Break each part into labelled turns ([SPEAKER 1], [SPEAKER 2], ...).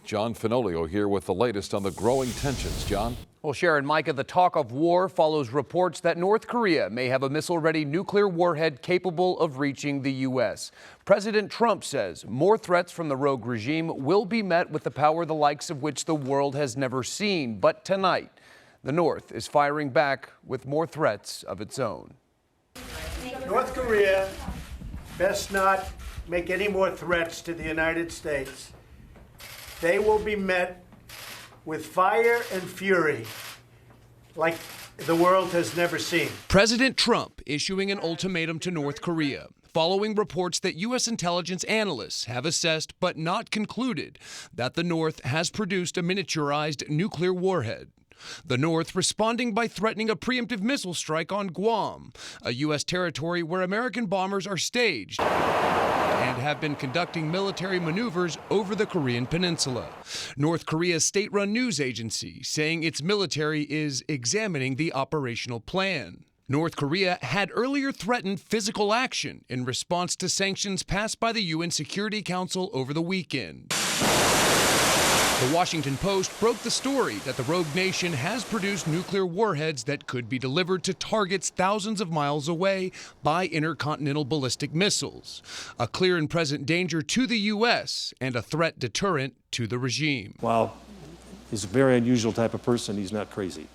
[SPEAKER 1] John Finolio here with the latest on the growing tensions. John?
[SPEAKER 2] Well, Sharon, Micah, the talk of war follows reports that North Korea may have a missile-ready nuclear warhead capable of reaching the U.S. President Trump says more threats from the rogue regime will be met with the power the likes of which the world has never seen. But tonight, the North is firing back with more threats of its own.
[SPEAKER 3] North Korea best not make any more threats to the United States. They will be met with fire and fury like the world has never seen.
[SPEAKER 2] President Trump issuing an ultimatum to North Korea, following reports that U.S. intelligence analysts have assessed but not concluded that the North has produced a miniaturized nuclear warhead. The North responding by threatening a preemptive missile strike on Guam, a U.S. territory where American bombers are staged and have been conducting military maneuvers over the Korean peninsula. North Korea's state-run news agency saying its military is examining the operational plan. North Korea had earlier threatened physical action in response to sanctions passed by the UN Security Council over the weekend. The Washington Post broke the story that the rogue nation has produced nuclear warheads that could be delivered to targets thousands of miles away by intercontinental ballistic missiles, a clear and present danger to the U.S. and a threat deterrent to the regime.
[SPEAKER 4] While he's a very unusual type of person, he's not crazy.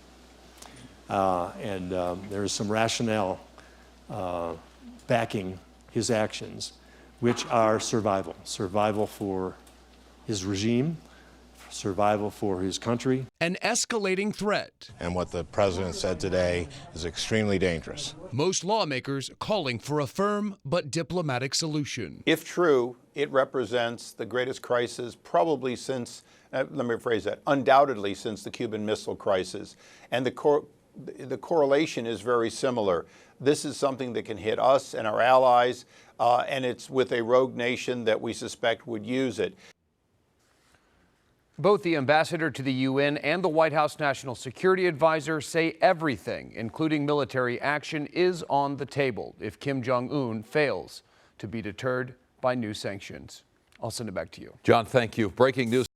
[SPEAKER 4] There is some rationale backing his actions, which are survival for his regime, survival for his country.
[SPEAKER 2] An escalating threat.
[SPEAKER 5] And what the president said today is extremely dangerous.
[SPEAKER 2] Most lawmakers calling for a firm but diplomatic solution.
[SPEAKER 6] If true, it represents the greatest crisis probably since, let me rephrase that, undoubtedly since the Cuban Missile Crisis. And the correlation is very similar. This is something that can hit us and our allies, and it's with a rogue nation that we suspect would use it.
[SPEAKER 2] Both the ambassador to the UN and the White House National Security Advisor say everything, including military action, is on the table if Kim Jong-un fails to be deterred by new sanctions. I'll send it back to you.
[SPEAKER 1] John, thank you. Breaking news.